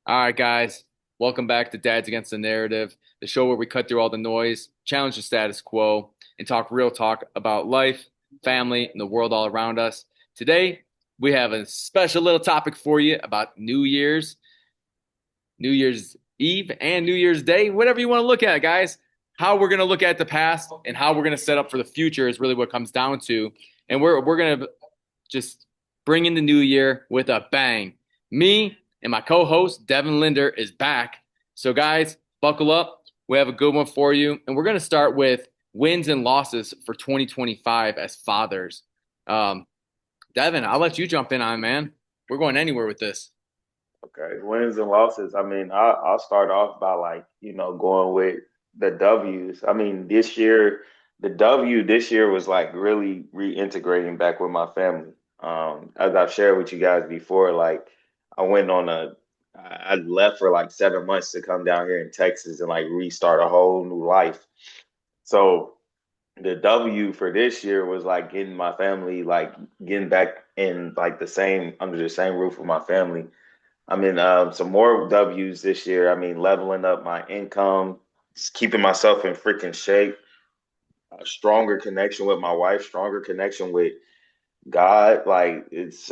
All right, guys, welcome back to Dads Against the Narrative, the show where we cut through all the noise, challenge the status quo, and talk real talk about life, family, and the world all around us. Today, we have a special little topic for you about New Year's Eve, and New Year's Day, whatever you want to look at, guys. How we're going to look at the past and how we're going to set up for the future is really what it comes down to. And we're going to just bring in the new year with a bang. Me and my co-host Devin Linder is back. So guys, buckle up. We have a good one for you, and we're going to start with wins and losses for 2025 as fathers. Um, Devin, I'll let you jump in on, man. We're going anywhere with this. Okay, wins and losses. I'll start off by going with the W's. This year, the W this year was like really reintegrating back with my family. As I've shared with you guys before, like I went on I left for like 7 months to come down here in Texas and like restart a whole new life. So the W for this year was like getting my family, like getting back in like under the same roof with my family. Some more W's this year. Leveling up my income, just keeping myself in freaking shape, a stronger connection with my wife, stronger connection with God. Like it's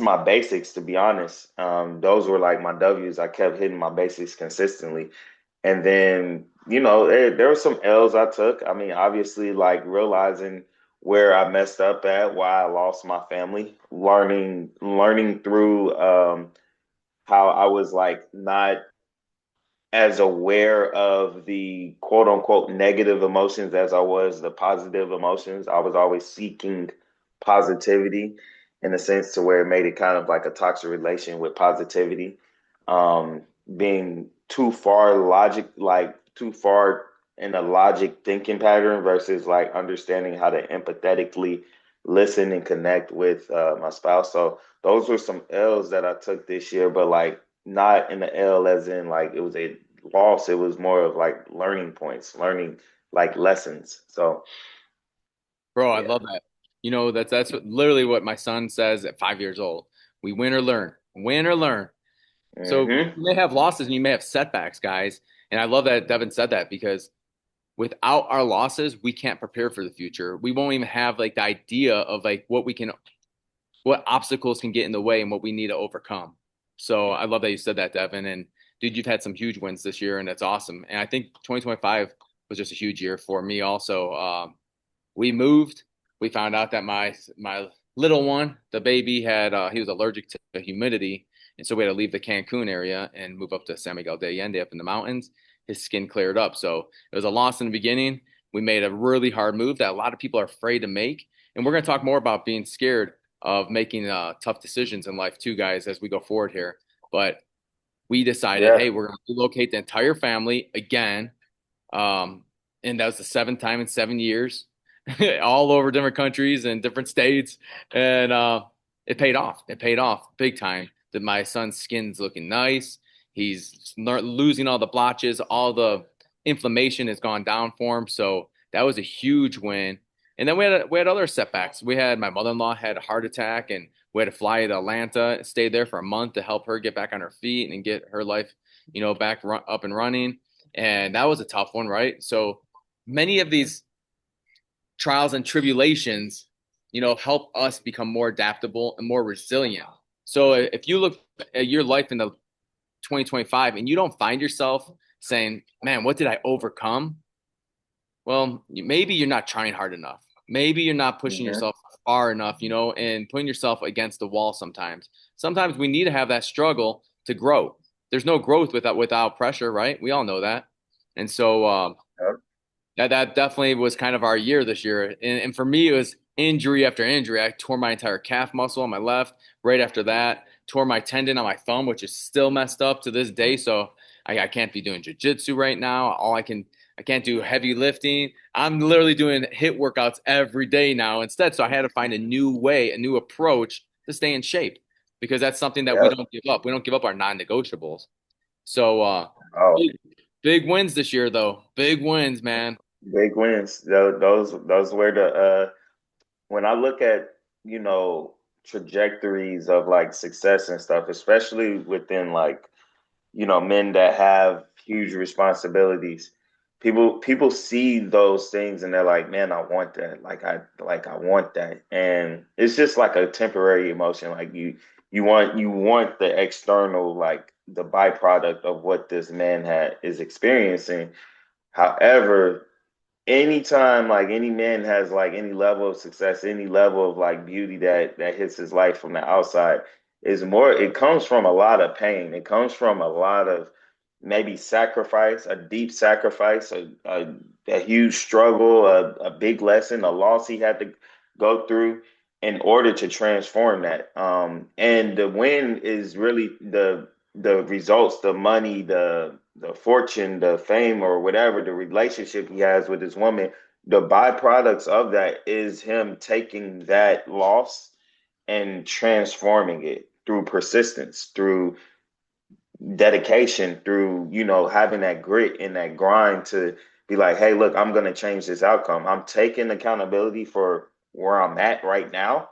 my basics, to be honest. Those were like my W's. I kept hitting my basics consistently. And then, there were some L's I took. Obviously, like realizing where I messed up at, why I lost my family, learning through how I was like not as aware of the quote unquote negative emotions as I was the positive emotions. I was always seeking positivity in a sense to where it made it kind of like a toxic relation with positivity. Um, Being too far in a logic thinking pattern versus like understanding how to empathetically listen and connect with my spouse. So those were some L's that I took this year, but like not in the L as in like it was a loss. It was more of like learning points, learning like lessons. So Bro, I yeah. love that. Literally what my son says at 5 years old. We win or learn. Win or learn. So you Hmm. may have losses and you may have setbacks, guys. And I love that Devin said that because without our losses, we can't prepare for the future. We won't even have like the idea of like what obstacles can get in the way and what we need to overcome. So I love that you said that, Devin. And dude, you've had some huge wins this year, and that's awesome. And I think 2025 was just a huge year for me also. We moved. We found out that my little one, the baby, had he was allergic to humidity, and so we had to leave the Cancun area and move up to San Miguel de Allende up in the mountains. His skin cleared up, so it was a loss in the beginning. We made a really hard move that a lot of people are afraid to make, and we're going to talk more about being scared of making tough decisions in life too, guys, as we go forward here. But we decided, Yeah. hey, we're going to relocate the entire family again, and that was the seventh time in 7 years, all over different countries and different states. And it paid off. It paid off big time. That my son's skin's looking nice. He's losing all the blotches, all the inflammation has gone down for him. So that was a huge win. And then we had other setbacks. We had my mother-in-law had a heart attack, and we had to fly to Atlanta, stay there for a month to help her get back on her feet and get her life, back up and running. And that was a tough one, right? So many of these trials and tribulations, help us become more adaptable and more resilient. So if you look at your life in the 2025 and you don't find yourself saying, man, what did I overcome? Well, maybe you're not trying hard enough. Maybe you're not pushing Hmm. yourself far enough, and putting yourself against the wall sometimes. Sometimes we need to have that struggle to grow. There's no growth without pressure, right? We all know that. And so that definitely was kind of our year this year. And for me, it was injury after injury. I tore my entire calf muscle on my left. Right after that, tore my tendon on my thumb, which is still messed up to this day. So I can't be doing jujitsu right now. I can't do heavy lifting. I'm literally doing HIIT workouts every day now instead. So I had to find a new way, a new approach to stay in shape because that's something that we Yeah. don't give up. We don't give up our non-negotiables. So Oh, big, big wins this year, though. Big wins, man. big wins. Those were the when I look at, you know, trajectories of like success and stuff, especially within like, men that have huge responsibilities. People see those things and they're like, man, I want that. I want that. And it's just like a temporary emotion. Like you want the external, like the byproduct of what this man is experiencing. However, anytime like any man has like any level of success, any level of like beauty that hits his life from the outside, is more, it comes from a lot of pain. It comes from a lot of maybe sacrifice, a deep sacrifice, a huge struggle, a big lesson, a loss he had to go through in order to transform that. And the win is really the results, the money, the fortune, the fame, or whatever, the relationship he has with his woman. The byproducts of that is him taking that loss and transforming it through persistence, through dedication, through having that grit and that grind to be like, hey, look, I'm going to change this outcome. I'm taking accountability for where I'm at right now,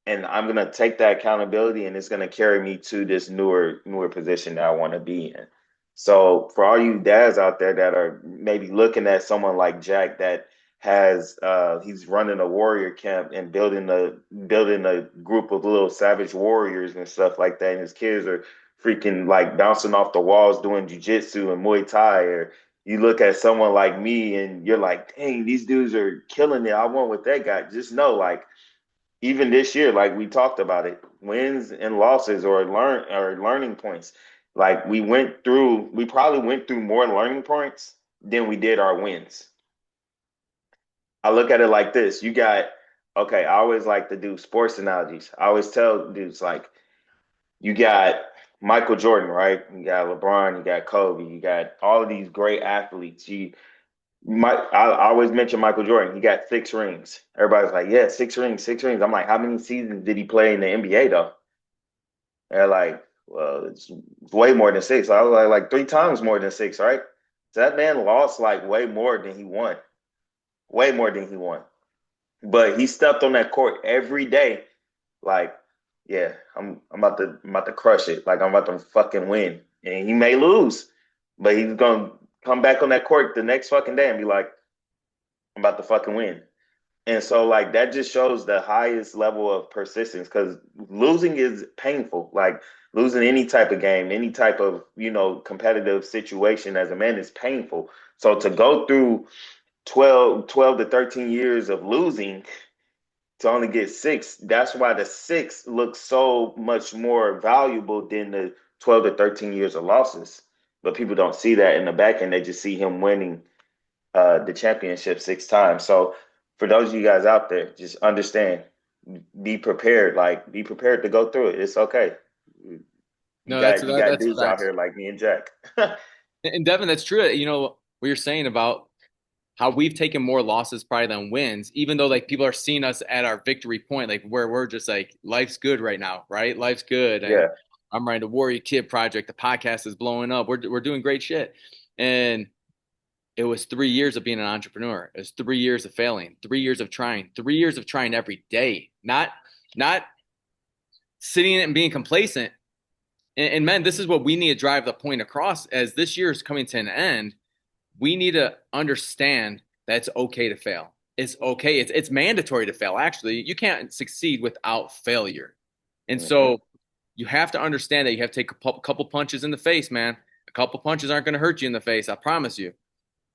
and I'm gonna take that accountability, and it's gonna carry me to this newer position that I want to be in. So for all you dads out there that are maybe looking at someone like Jack that has he's running a warrior camp and building a group of little savage warriors and stuff like that, and his kids are freaking like bouncing off the walls doing jujitsu and Muay Thai, or you look at someone like me and you're like, dang, these dudes are killing it. I want what they got. Just know, like, even this year, like we talked about it, wins and losses or learning points. Like we probably went through more learning points than we did our wins. I look at it like this. Okay, I always like to do sports analogies. I always tell dudes like, you got Michael Jordan, right? You got LeBron, you got Kobe, you got all of these great athletes. I always mention Michael Jordan. He got 6 rings. Everybody's like, yeah, 6 rings, 6 rings. I'm like, how many seasons did he play in the NBA though? They're like, well, it's way more than six. So I was like 3 times more than six, right? So that man lost like way more than he won, way more than he won. But he stepped on that court every day, like, yeah, I'm about to crush it. Like I'm about to fucking win, and he may lose, but he's gonna come back on that court the next fucking day and be like, I'm about to fucking win. And so, like, that just shows the highest level of persistence because losing is painful. Like, losing any type of game, any type of, competitive situation as a man is painful. So, to go through 12 to 13 years of losing to only get six, that's why the six looks so much more valuable than the 12 to 13 years of losses. But people don't see that in the back end. They just see him winning the championship 6 times. So for those of you guys out there, just understand, be prepared. Like be prepared to go through it. It's okay. You No, got you got that's dudes out facts. here like me and Jack. And Devin, that's true. You know what you're saying about how we've taken more losses probably than wins, even though like people are seeing us at our victory point, like where we're just like life's good right now, right? Life's good, and Yeah. I'm writing the Warrior Kid project. The podcast is blowing up. We're doing great shit, and it was 3 years of being an entrepreneur. It was 3 years of failing, 3 years of trying, 3 years of trying every day, not sitting in it and being complacent. And man, this is what we need to drive the point across as this year is coming to an end. We need to understand that it's okay to fail. It's okay. It's mandatory to fail. Actually, you can't succeed without failure. And Hmm. so you have to understand that you have to take a couple punches in the face, man. A couple punches aren't going to hurt you in the face. I promise you.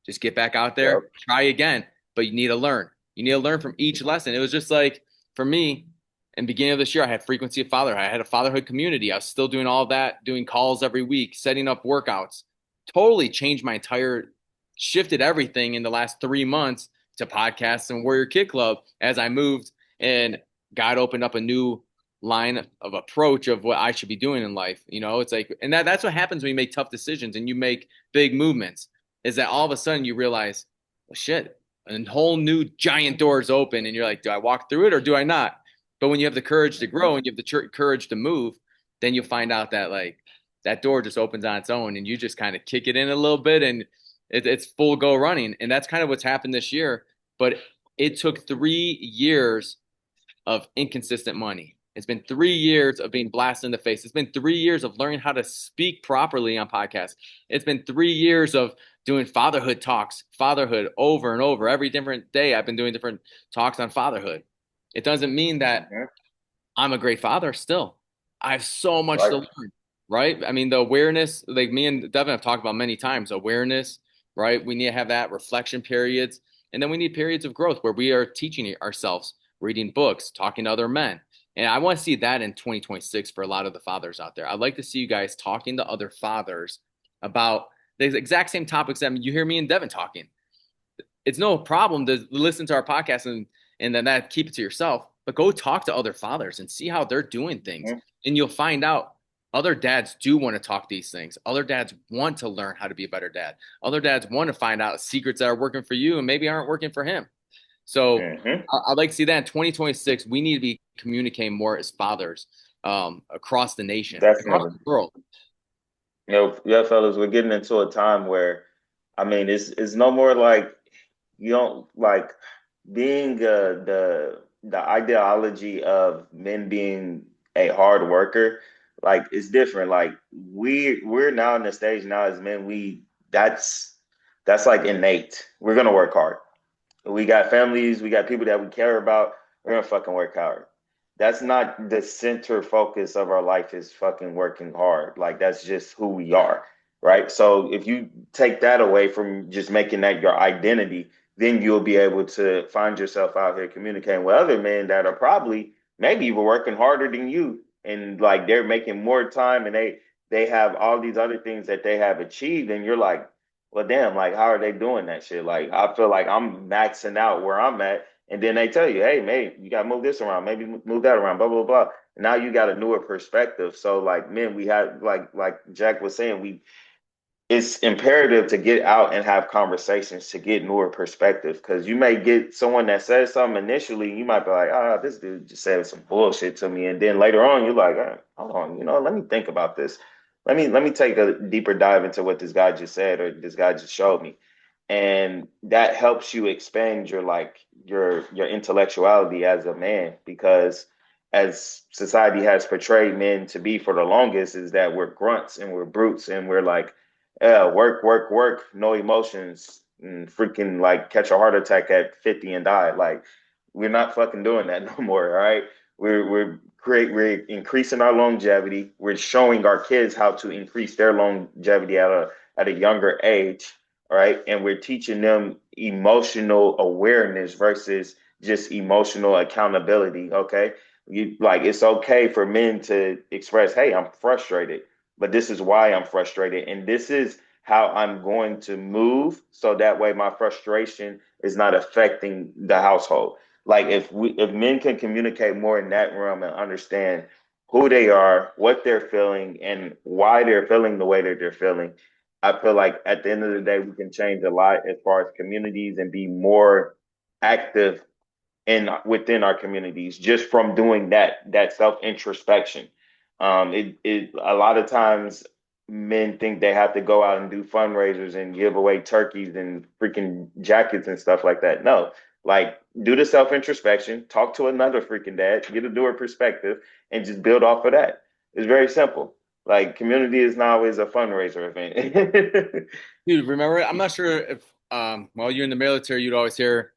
Just get back out there, Yep. try again. But you need to learn. You need to learn from each lesson. It was just like for me, in the beginning of this year, I had frequency of fatherhood. I had a fatherhood community. I was still doing all of that, doing calls every week, setting up workouts. Totally changed my entire, shifted everything in the last 3 months to podcasts and Warrior Kid Club as I moved and God opened up a new line of approach of what I should be doing in life. You know, it's like, and that's what happens when you make tough decisions and you make big movements is that all of a sudden you realize, well, shit, a whole new giant doors open, and you're like, do I walk through it or do I not? But when you have the courage to grow and you have the courage to move, then you'll find out that like that door just opens on its own, and you just kind of kick it in a little bit, and it's full go running. And that's kind of what's happened this year. But it took 3 years of inconsistent money. It's been 3 years of being blasted in the face. It's been 3 years of learning how to speak properly on podcasts. It's been 3 years of doing fatherhood talks, fatherhood over and over. Every different day, I've been doing different talks on fatherhood. It doesn't mean that Mhm. I'm a great father still. I have so much to Right. learn, right? I mean, the awareness, like me and Devin have talked about many times, awareness, right? We need to have that reflection periods. And then we need periods of growth where we are teaching ourselves, reading books, talking to other men. And I want to see that in 2026 for a lot of the fathers out there. I'd like to see you guys talking to other fathers about the exact same topics that you hear me and Devin talking. It's no problem to listen to our podcast and then that keep it to yourself, but go talk to other fathers and see how they're doing things. Mhm. And you'll find out other dads do want to talk these things. Other dads want to learn how to be a better dad. Other dads want to find out secrets that are working for you and maybe aren't working for him. So Mhm. I'd like to see that in 2026. We need to be communicating more as fathers across the nation, across Definitely. the world. Yeah, fellas, we're getting into a time where, I mean, it's no more like you don't like being the ideology of men being a hard worker. Like it's different. Like we're now in the stage now as men. That's that's like innate. We're gonna work hard. We got families, we got people that we care about. We're gonna fucking work hard. That's not the center focus of our life is fucking working hard. Like that's just who we are, right? So if you take that away from just making that your identity, then you'll be able to find yourself out here communicating with other men that are probably maybe even working harder than you, and like they're making more time, and they have all these other things that they have achieved, and you're like, well, damn, like how are they doing that shit? Like I feel like I'm maxing out where I'm at, and then they tell you, hey, mate, you gotta move this around, maybe move that around, blah blah blah. Now you got a newer perspective. So like, men, we have like Jack was saying, we it's imperative to get out and have conversations to get newer perspective because you may get someone that says something initially, you might be like, ah, this dude just said some bullshit to me, and then later on, you're like, ah, hold on, let me think about this. Let me take a deeper dive into what this guy just said or this guy just showed me, and that helps you expand your your intellectuality as a man because as society has portrayed men to be for the longest is that we're grunts and we're brutes and we're like yeah, work, work, work, no emotions, and freaking like catch a heart attack at 50 and die. Like, we're not fucking doing that no more, all right? We're increasing our longevity. We're showing our kids how to increase their longevity at a younger age, all right? And we're teaching them emotional awareness versus just emotional accountability, okay? You like it's okay for men to express, hey, I'm frustrated but this is why I'm frustrated. And this is how I'm going to move. So that way my frustration is not affecting the household. Like if men can communicate more in that realm and understand who they are, what they're feeling, and why they're feeling the way that they're feeling, I feel like at the end of the day, we can change a lot as far as communities and be more active in within our communities just from doing that self introspection. It a lot of times men think they have to go out and do fundraisers and give away turkeys and freaking jackets and stuff like that. No, like do the self introspection, talk to another freaking dad, get a newer perspective, and just build off of that. It's very simple. Like community is not always a fundraiser event. Dude, remember, I'm not sure if while you're in the military, you'd always hear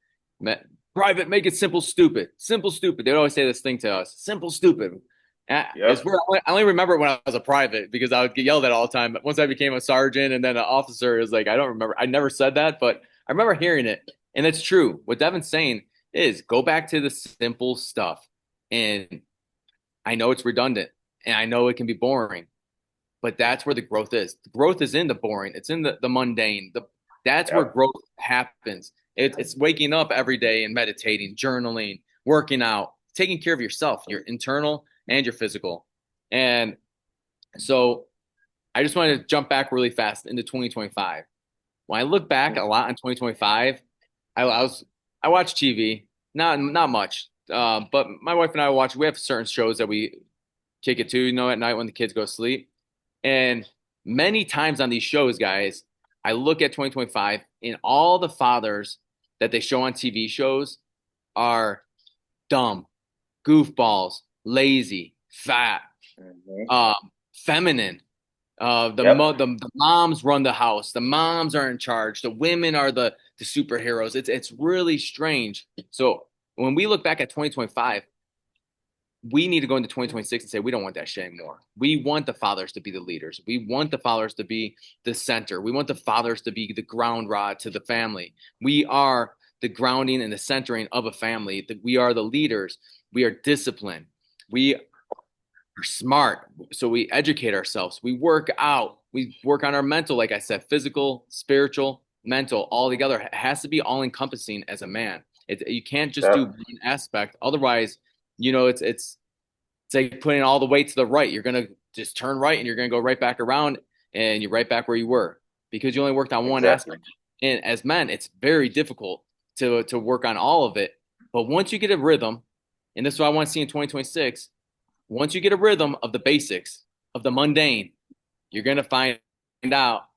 private, make it simple, stupid. Simple, stupid. They'd always say this thing to us. Simple, stupid. It's Yep. where I only remember it when I was a private because I would get yelled at all the time. But once I became a sergeant and then an officer, it was like I don't remember. I never said that, but I remember hearing it. And it's true. What Devin's saying is go back to the simple stuff. And I know it's redundant and I know it can be boring, but that's where the growth is. The growth is in the boring. It's in the mundane. That's where Yep. growth happens. It's waking up every day and meditating, journaling, working out, taking care of yourself, your internal and your physical. And so I just want to jump back really fast into 2025. When I look back a lot on 2025, I was I watch TV, not much, but my wife and I watch. We have certain shows that we kick it to, at night when the kids go to sleep. And many times on these shows, guys, I look at 2025 and all the fathers that they show on TV shows are dumb, goofballs, lazy, fat, Hmm. uh, feminine. Yep. The moms run the house. The moms are in charge. The women are the superheroes. It's really strange. So when we look back at 2025, we need to go into 2026 and say we don't want that shit anymore. We want the fathers to be the leaders. We want the fathers to be the center. We want the fathers to be the ground rod to the family. We are the grounding and the centering of a family. We are the leaders. We are disciplined. We are smart. So we educate ourselves. We work out. We work on our mental, like I said, physical, spiritual, mental, all together. It has to be all encompassing as a man. You can't just do Yep. one aspect. Otherwise, it's like putting all the weight to the right. You're gonna just turn right and you're gonna go right back around and you're right back where you were because you only worked on one Exactly. aspect. And as men, it's very difficult to work on all of it. But once you get a rhythm, and this is what I want to see in 2026, once you get a rhythm of the basics, of the mundane, you're gonna find out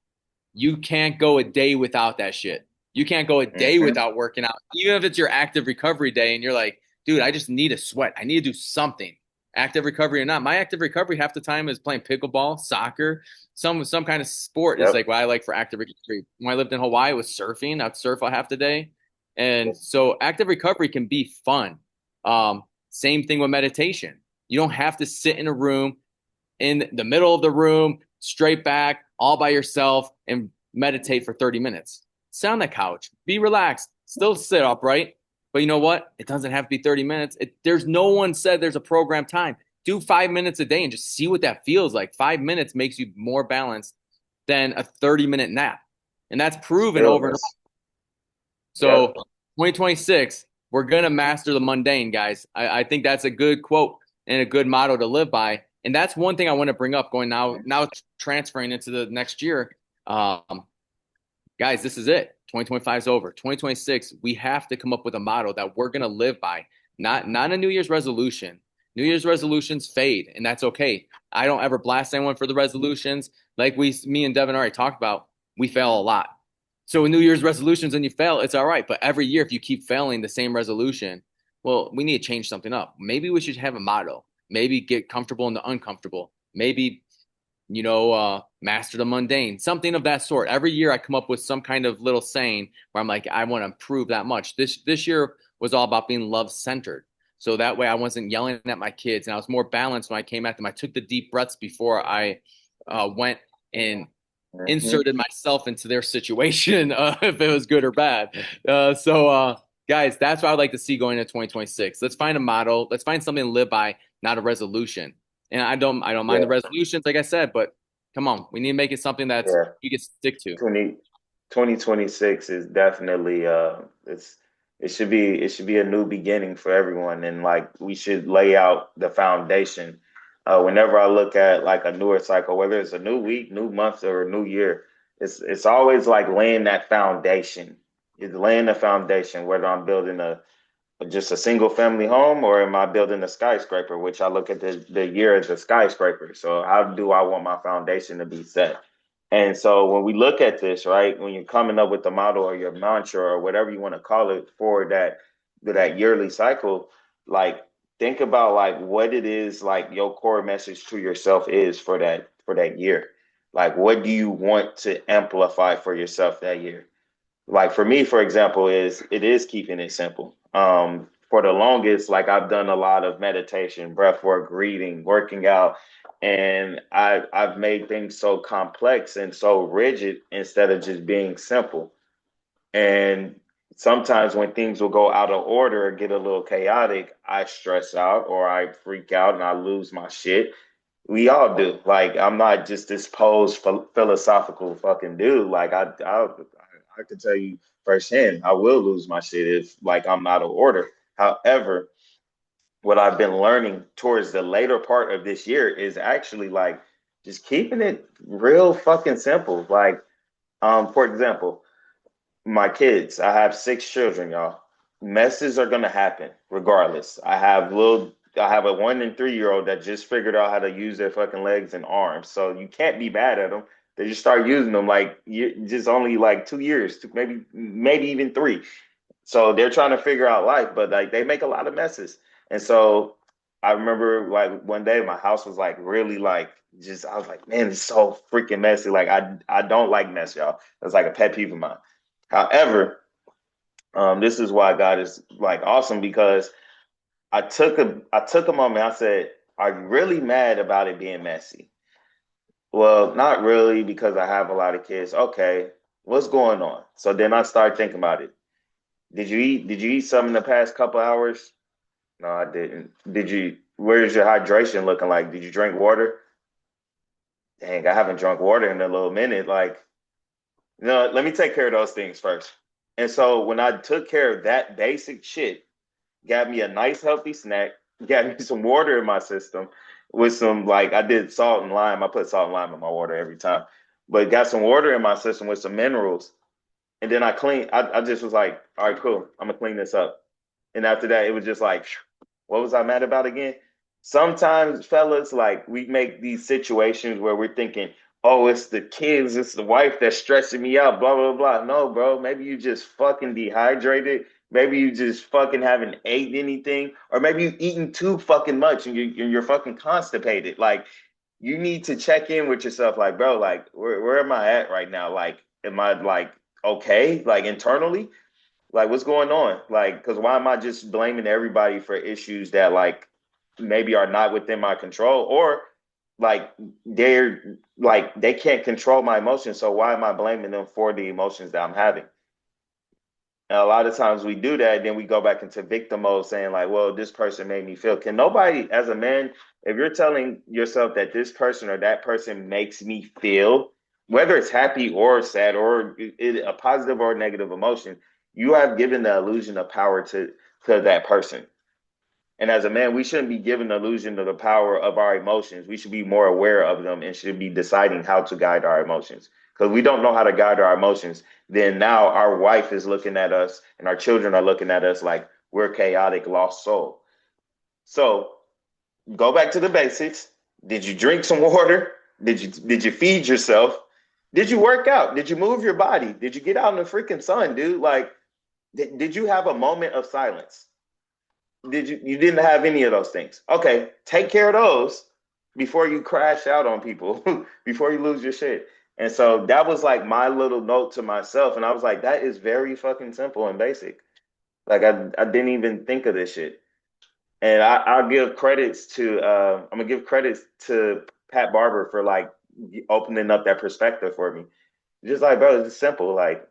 you can't go a day without that shit. You can't go a day Hmm. without working out, even if it's your active recovery day and you're like, dude, I just need a sweat. I need to do something. Active recovery or not. My active recovery half the time is playing pickleball, soccer, some kind of sport is Yep. like what I like for active recovery. When I lived in Hawaii, it was surfing. I'd surf half the day. And so active recovery can be fun. Same thing with meditation. You don't have to sit in a room in the middle of the room, straight back, all by yourself, and meditate for 30 minutes. Sit on the couch, be relaxed, still sit upright. But you know what? It doesn't have to be 30 minutes. There's no one said there's a program time. Do 5 minutes a day and just see what that feels like. 5 minutes makes you more balanced than a 30-minute nap. And that's proven over and over. Stillness. So Yep. 2026, we're gonna master the mundane, guys. I think that's a good quote and a good motto to live by. And that's one thing I want to bring up going now transferring into the next year. Um, Guys, this is it. 2025 is over. 2026, we have to come up with a motto that we're gonna live by. Not a New Year's resolution. New Year's resolutions fade, and that's okay. I don't ever blast anyone for the resolutions. Like me and Devin already talked about, we fail a lot. So with New Year's resolutions and you fail, it's all right. But every year, if you keep failing the same resolution, well, we need to change something up. Maybe we should have a motto. Maybe get comfortable in the uncomfortable. Maybe master the mundane, something of that sort. Every year I come up with some kind of little saying where I'm like, I want to improve that much. This year was all about being love centered. So that way I wasn't yelling at my kids and I was more balanced when I came at them. I took the deep breaths before I went and Hmm. inserted myself into their situation, if it was good or bad. Guys, that's what I'd like to see going into 2026. Let's find a model. Let's find something to live by, not a resolution. And I don't mind the Yeah. resolutions, like I said, but come on, we need to make it something that's Yeah. you can stick to. 2026 is definitely it should be a new beginning for everyone, and like we should lay out the foundation. Whenever I look at like a newer cycle, whether it's a new week, new month, or a new year, it's always like laying that foundation. It's laying the foundation, whether I'm building just a single family home or am I building a skyscraper, which I look at the year as a skyscraper. So how do I want my foundation to be set? And so when we look at this, right, when you're coming up with the model or your mantra or whatever you want to call it for that yearly cycle, like think about like what it is like your core message to yourself is for that year. Like what do you want to amplify for yourself that year? Like for me, for example, it is keeping it simple. For the longest, like I've done a lot of meditation, breath work, reading, working out, and I've made things so complex and so rigid instead of just being simple. And sometimes when things will go out of order or get a little chaotic, I stress out or I freak out and I lose my shit. We all do. Like I'm not just this posed philosophical fucking dude. Like I can tell you firsthand, I will lose my shit if like I'm out of order. However, what I've been learning towards the later part of this year is actually like just keeping it real fucking simple. Like, for example, my kids. I have six children, y'all. Messes are gonna happen regardless. I have a 1 and 3 year old that just figured out how to use their fucking legs and arms. So you can't be bad at them. They just start using them like just only like 2 years, maybe even three. So they're trying to figure out life, but like they make a lot of messes. And so I remember like one day my house was like really like just I was like, man, it's so freaking messy. Like I don't like mess, y'all. That's like a pet peeve of mine. However, this is why God is like awesome because I took a moment. I said, "Are you really mad about it being messy?" Well, not really because I have a lot of kids. Okay, what's going on? So then I started thinking about it. Did you eat something in the past couple hours? No, I didn't. Did you? Where's your hydration looking like? Did you drink water? Dang, I haven't drunk water in a little minute. Like, let me take care of those things first. And so when I took care of that basic shit, got me a nice healthy snack, got me some water in my system with some like I did salt and lime. I put salt and lime in my water every time, but got some water in my system with some minerals. And then I just was like, all right, cool. I'm gonna clean this up. And after that, it was just like, what was I mad about again? Sometimes, fellas, like we make these situations where we're thinking, oh, it's the kids, it's the wife that's stressing me out, blah, blah, blah. No, bro, maybe you just fucking dehydrated. Maybe you just fucking haven't ate anything, or maybe you eating too fucking much and you're fucking constipated. Like, you need to check in with yourself, like, bro, like, where am I at right now? Like, am I like okay, like internally? Like, what's going on? Like, because why am I just blaming everybody for issues that like maybe are not within my control, or like they can't control my emotions. So why am I blaming them for the emotions that I'm having? And a lot of times we do that, then we go back into victim mode, saying like, "Well, this person made me feel." Can nobody, as a man, if you're telling yourself that this person or that person makes me feel, whether it's happy or sad or a positive or negative emotion, you have given the illusion of power to that person. And as a man, we shouldn't be given the illusion of the power of our emotions. We should be more aware of them and should be deciding how to guide our emotions. Because we don't know how to guide our emotions, then now our wife is looking at us and our children are looking at us like we're chaotic, lost soul. So go back to the basics. Did you drink some water? Did you feed yourself? Did you work out? Did you move your body? Did you get out in the freaking sun, dude? Like, did you have a moment of silence? You didn't have any of those things? Okay, take care of those before you crash out on people, before you lose your shit. And so that was like my little note to myself, and I was like, that is very fucking simple and basic. Like I didn't even think of this shit. And I'll give credits to I'm gonna give credits to Pat Barber for like opening up that perspective for me. Just like, bro, it's simple. Like,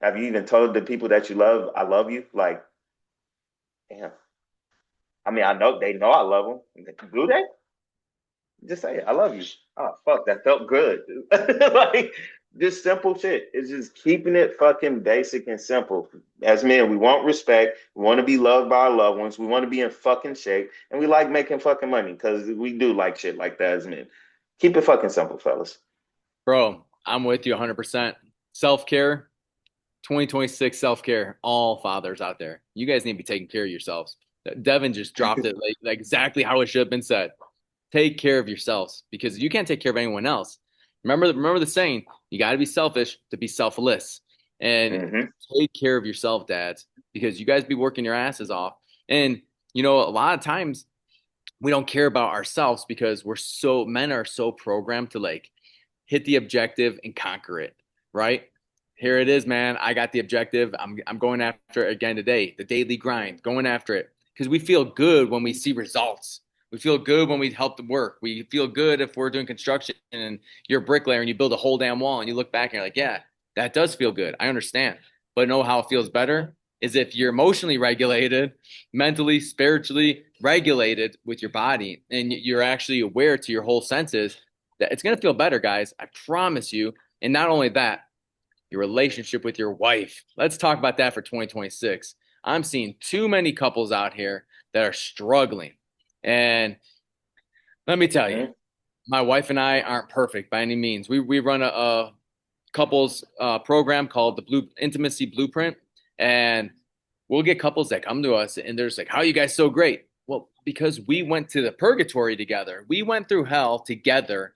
have you even told the people that you love, I love you? Like, damn. I mean, I know they know I love them. Do they? Just say it. I love you. Oh fuck, that felt good. Like just simple shit. It's just keeping it fucking basic and simple. As men, we want respect. We want to be loved by our loved ones. We want to be in fucking shape, and we like making fucking money because we do like shit like that as men. Keep it fucking simple, fellas. Bro, I'm with you 100%. Self-care, 2026 self-care, all fathers out there. You guys need to be taking care of yourselves. Devin just dropped it like exactly how it should have been said. Take care of yourselves because you can't take care of anyone else. Remember the saying, you got to be selfish to be selfless. And Mm-hmm. take care of yourself, dads, because you guys be working your asses off. And you know, a lot of times we don't care about ourselves because men are so programmed to like hit the objective and conquer it, right? Here it is, man. I got the objective. I'm going after it again today. The daily grind, going after it because we feel good when we see results. We feel good when we help the work. We feel good if we're doing construction and you're a bricklayer and you build a whole damn wall and you look back and you're like, yeah, that does feel good. I understand. But know how it feels better is if you're emotionally regulated, mentally, spiritually regulated with your body, and you're actually aware to your whole senses that it's going to feel better, guys. I promise you. And not only that, your relationship with your wife. Let's talk about that for 2026. I'm seeing too many couples out here that are struggling. And let me tell you, Mm-hmm. my wife and I aren't perfect by any means. We run a couples program called the Blue Intimacy Blueprint, and we'll get couples that come to us and they're just like, "How are you guys so great?" Well, because we went to the purgatory together. We went through hell together.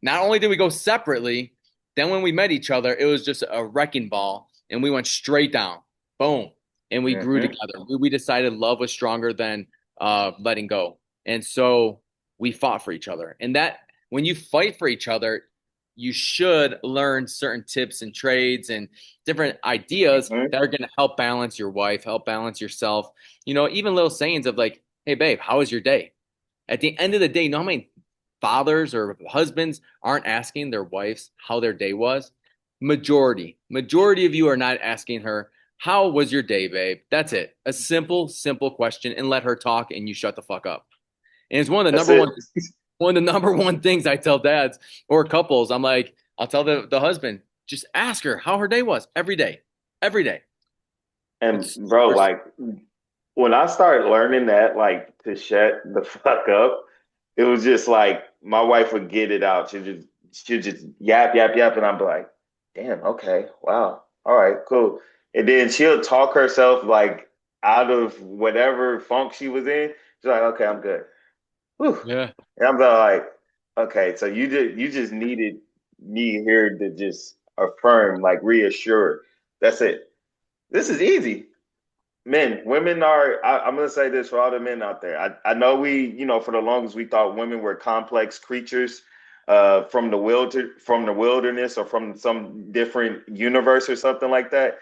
Not only did we go separately, then when we met each other, it was just a wrecking ball, and we went straight down. Boom, and we grew Mm-hmm. together. We decided love was stronger than letting go. And so we fought for each other. And that when you fight for each other, you should learn certain tips and trades and different ideas Hmm. that are going to help balance your wife, help balance yourself. Even little sayings of like, hey, babe, how was your day? At the end of the day, you know how many fathers or husbands aren't asking their wives how their day was? Majority of you are not asking her, how was your day, babe? That's it. A simple, simple question and let her talk and you shut the fuck up. And it's That's it. one of the number one things I tell dads or couples. I'm like, I'll tell the husband, just ask her how her day was every day. Every day. And It's bro, super like when I started learning that, like to shut the fuck up, it was just like my wife would get it out. She'd just yap, yap, yap, and I'm like, damn, okay, wow, all right, cool. And then she'll talk herself like out of whatever funk she was in. She's like, okay, I'm good. Whew. yeah. And I'm like, okay, so you just needed me here to just affirm, like reassure. That's it. This is easy. Men, women are. I'm gonna say this for all the men out there. I know for the longest we thought women were complex creatures, from the wilderness or from some different universe or something like that.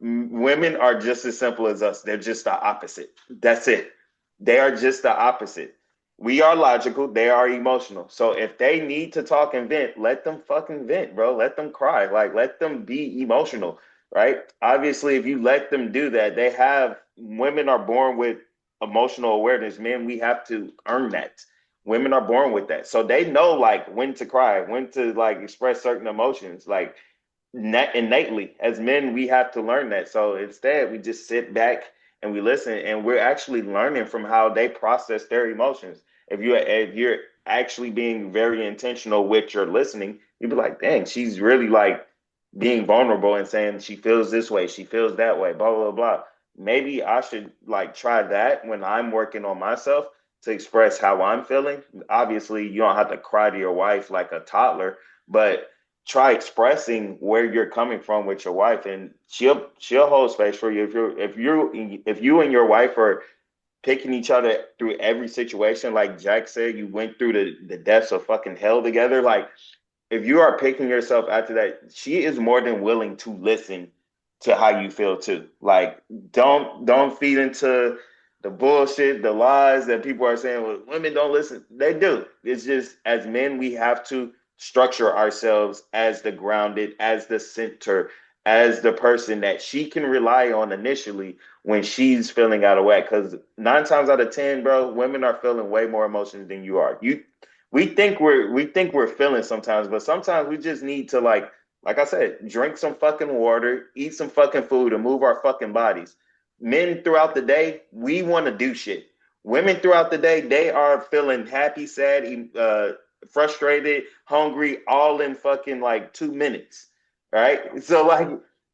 Women are just as simple as us. They're just the opposite. That's it. They are just the opposite. We are logical. They are emotional. So if they need to talk and vent, let them fucking vent, bro. Let them cry. Like let them be emotional, right? Obviously, if you let them do that, women are born with emotional awareness. Men, we have to earn that. Women are born with that. So they know like when to cry, when to like express certain emotions. Like innately as men we have to learn that, so instead we just sit back and we listen, and we're actually learning from how they process their emotions. If you're actually being very intentional with your listening, you'd be like, dang, she's really like being vulnerable and saying she feels this way, she feels that way, blah blah blah. Maybe I should like try that when I'm working on myself to express how I'm feeling. Obviously you don't have to cry to your wife like a toddler, but try expressing where you're coming from with your wife, and she'll hold space for you. If you and your wife are picking each other through every situation, like Jack said, you went through the depths of fucking hell together. Like if you are picking yourself after that, she is more than willing to listen to how you feel too. Like don't feed into the bullshit, the lies that people are saying. Well, women don't listen. They do. It's just as men, we have to structure ourselves as the grounded, as the center, as the person that she can rely on initially when she's feeling out of whack. Because 9 times out of 10, bro, women are feeling way more emotions than you are. We think we're feeling sometimes, but sometimes we just need to like I said, drink some fucking water, eat some fucking food, and move our fucking bodies. Men throughout the day, we want to do shit. Women throughout the day, they are feeling happy, sad, frustrated, hungry, all in fucking like 2 minutes, right? So like,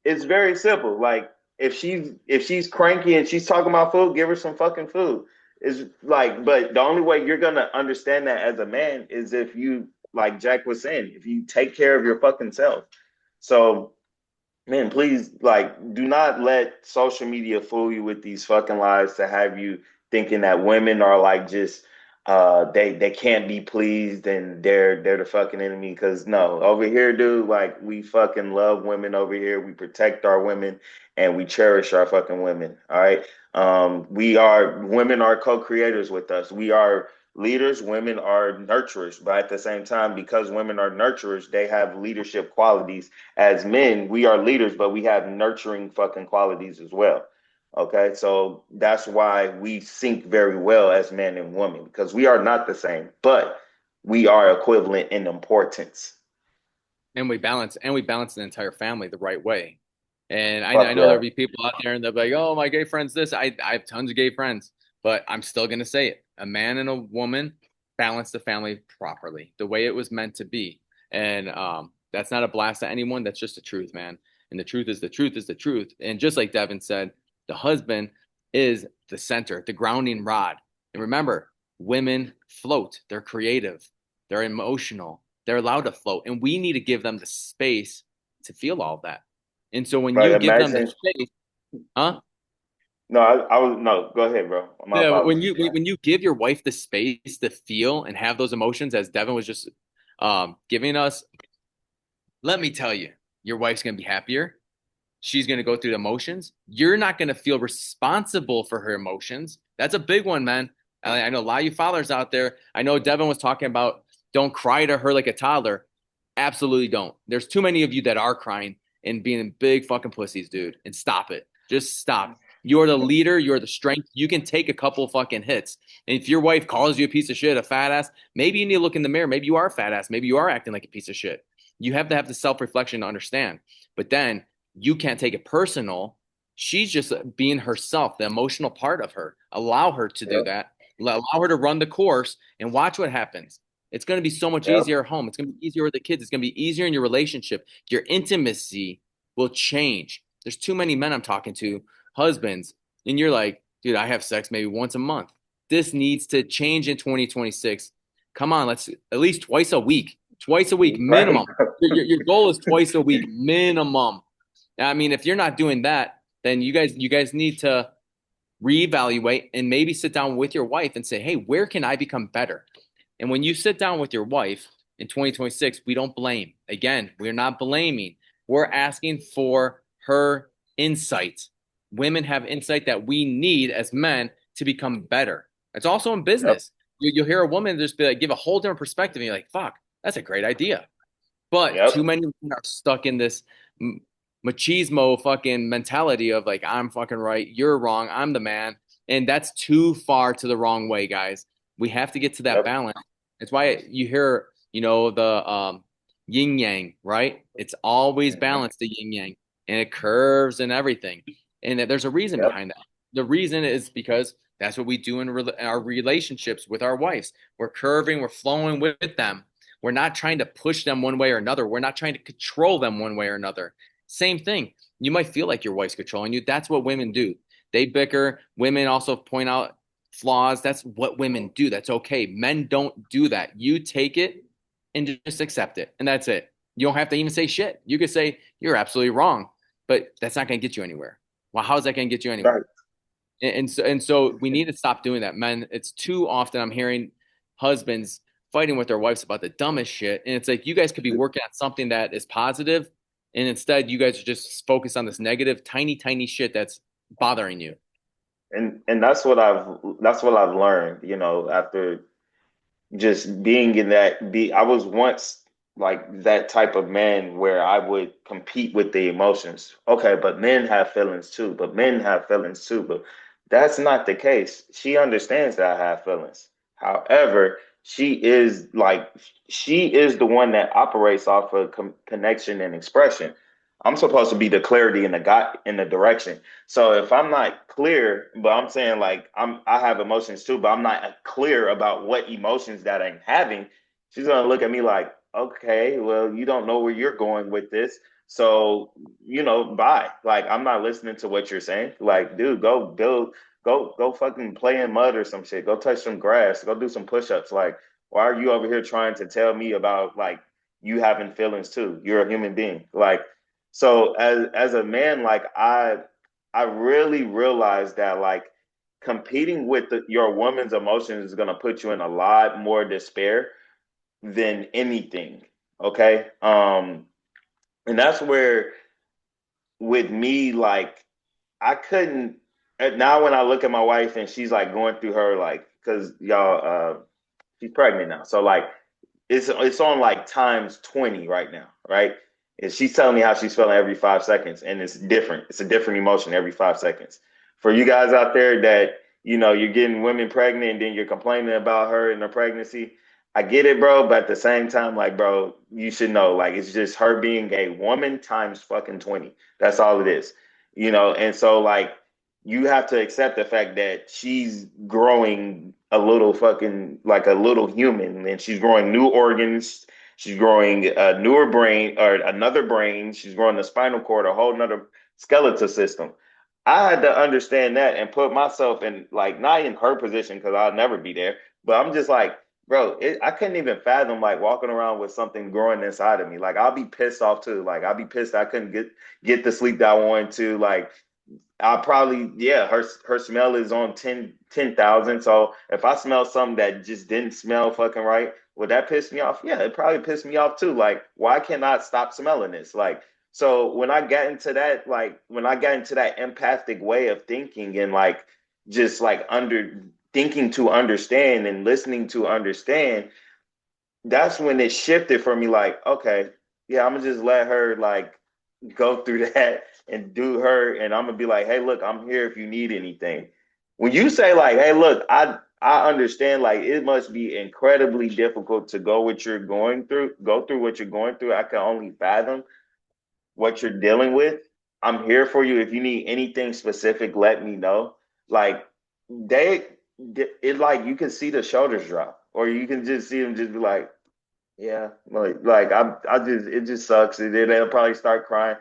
it's very simple. Like if she's cranky and she's talking about food, give her some fucking food. Is like, but the only way you're gonna understand that as a man is if you, like Jack was saying, if you take care of your fucking self. So, man, please, like, do not let social media fool you with these fucking lies to have you thinking that women are like just they can't be pleased and they're the fucking enemy. Cause no, over here, dude, like we fucking love women over here. We protect our women and we cherish our fucking women. All right. Women are co-creators with us. We are leaders, women are nurturers, but at the same time, because women are nurturers, they have leadership qualities. As men, we are leaders, but we have nurturing fucking qualities as well. Okay, so that's why we sync very well as men and women, because we are not the same, but we are equivalent in importance. And we balance the entire family the right way. And I Fuck know yeah. there'll be people out there and they'll be like, oh, my gay friend's this. I have tons of gay friends, but I'm still gonna say it. A man and a woman balance the family properly, the way it was meant to be. And that's not a blast at anyone. That's just the truth, man. And the truth is the truth is the truth. And just like Devin said, the husband is the center, the grounding rod. And remember, women float. They're creative. They're emotional. They're allowed to float. And we need to give them the space to feel all of that. And so when But you give them the imagine space, huh? No, I was no. Go ahead, bro. My Yeah, apologies. when you give your wife the space to feel and have those emotions, as Devin was just giving us, let me tell you, your wife's gonna be happier. She's going to go through the emotions. You're not going to feel responsible for her emotions. That's a big one, man. I know a lot of you fathers out there. I know Devin was talking about don't cry to her like a toddler. Absolutely don't. There's too many of you that are crying and being big fucking pussies, dude. And stop it. Just stop. You're the leader. You're the strength. You can take a couple fucking hits. And if your wife calls you a piece of shit, a fat ass, maybe you need to look in the mirror. Maybe you are a fat ass. Maybe you are acting like a piece of shit. You have to have the self reflection to understand. But then you can't take it personal. She's just being herself, the emotional part of her. Allow her to do Yep. that. Allow her to run the course and watch what happens. It's going to be so much Yep. easier at home. It's going to be easier with the kids. It's going to be easier in your relationship. Your intimacy will change. There's too many men I'm talking to, husbands, and you're like, dude, I have sex maybe once a month. This needs to change in 2026. Come on, let's at least twice a week Right. minimum. Your goal is twice a week minimum. I mean, if you're not doing that, then you guys need to reevaluate and maybe sit down with your wife and say, "Hey, where can I become better?" And when you sit down with your wife in 2026, we don't blame. Again, we're not blaming. We're asking for her insight. Women have insight that we need as men to become better. It's also in Yep. business. You'll hear a woman just be like, give a whole different perspective, and you're like, "Fuck, that's a great idea." But too Yep. many women are stuck in this machismo fucking mentality of like, I'm fucking right, you're wrong, I'm the man. And that's too far to the wrong way, guys. We have to get to that Yep. balance. It's why you hear, the yin yang, right? It's always Mhm. balanced, the yin yang, and it curves and everything. And there's a reason Yep. behind that. The reason is because that's what we do in our relationships with our wives. We're curving, we're flowing with them. We're not trying to push them one way or another. We're not trying to control them one way or another. Same thing. You might feel like your wife's controlling you. That's what women do. They bicker. Women also point out flaws. That's what women do. That's okay. Men don't do that. You take it and just accept it. And that's it. You don't have to even say shit. You could say, you're absolutely wrong, but that's not going to get you anywhere. Well, how is that going to get you Right. anywhere? And so we need to stop doing that, men. It's too often I'm hearing husbands fighting with their wives about the dumbest shit, and it's like you guys could be working on something that is positive, and instead you guys are just focused on this negative, tiny shit that's bothering you. And that's what I've learned, after just being in that be I was once like that type of man where I would compete with the emotions. Okay, but men have feelings too, but men have feelings too, but that's not the case. She understands that I have feelings. However, she is the one that operates off of connection and expression. I'm supposed to be the clarity in the direction. So if I'm not clear, but I'm saying like I have emotions too, but I'm not clear about what emotions that I'm having, she's gonna look at me like, okay, well, you don't know where you're going with this. So, bye. Like I'm not listening to what you're saying. Like, dude, go fucking play in mud or some shit. Go touch some grass. Go do some push-ups. Like, why are you over here trying to tell me about like you having feelings too? You're a human being. Like, so as a man, like I really realized that like competing with your woman's emotions is gonna put you in a lot more despair than anything. Okay. And that's where with me, like I couldn't now when I look at my wife and she's like going through her like because she's pregnant now. So like it's on like times 20 right now, right? And she's telling me how she's feeling every 5 seconds, and it's different. It's a different emotion every 5 seconds. For you guys out there that you're getting women pregnant and then you're complaining about her and her pregnancy, I get it, bro. But at the same time, like, bro, you should know, like, it's just her being a woman times fucking 20. That's all it is, And so, like, you have to accept the fact that she's growing a little fucking like a little human and she's growing new organs. She's growing a newer brain or another brain. She's growing the spinal cord, a whole nother skeletal system. I had to understand that and put myself in like not in her position because I'll never be there, but I'm just like, bro, I couldn't even fathom like walking around with something growing inside of me. Like I'll be pissed off too. Like I'll be pissed I couldn't get the sleep that I wanted to. Like I probably, yeah, her smell is on 10,000. So if I smell something that just didn't smell fucking right, would that piss me off? Yeah, it probably pissed me off too. Like, why can't I stop smelling this? Like, so when I got into that, like when I got into that empathic way of thinking and like just like under thinking to understand and listening to understand, that's when it shifted for me. Like, okay, yeah, I'm gonna just let her like go through that and do her, and I'm gonna be like, hey, look, I'm here if you need anything. When you say like, hey, look, I understand. Like, it must be incredibly difficult to go through what you're going through. I can only fathom what you're dealing with. I'm here for you. If you need anything specific, let me know. Like they, it like you can see the shoulders drop, or you can just see them just be like, yeah, like I just it just sucks. And then they'll probably start crying.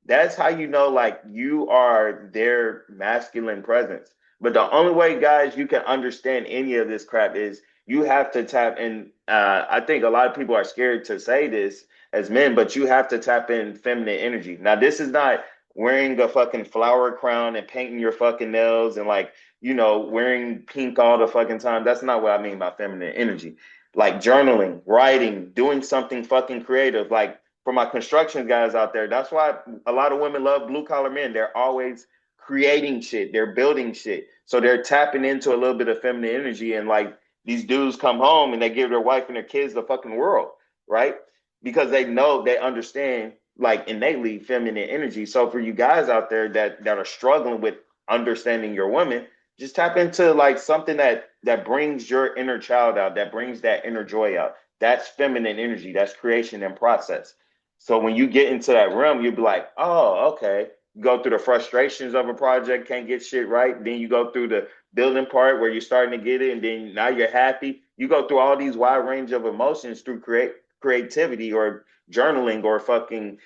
That's how you know like you are their masculine presence. But the only way, guys, you can understand any of this crap is you have to tap in. I think a lot of people are scared to say this as men, but you have to tap in feminine energy. Now, this is not wearing a fucking flower crown and painting your fucking nails and like, wearing pink all the fucking time. That's not what I mean by feminine energy, like journaling, writing, doing something fucking creative. Like for my construction guys out there, that's why a lot of women love blue collar men. They're always creating shit, they're building shit. So they're tapping into a little bit of feminine energy. And like these dudes come home and they give their wife and their kids the fucking world, right? Because they know, they understand like innately feminine energy. So for you guys out there that are struggling with understanding your woman, just tap into like something that brings your inner child out, that brings that inner joy out. That's feminine energy. That's creation and process. So when you get into that realm, you'll be like, oh, okay. You go through the frustrations of a project, can't get shit right. Then you go through the building part where you're starting to get it, and then now you're happy. You go through all these wide range of emotions through creativity or journaling or fucking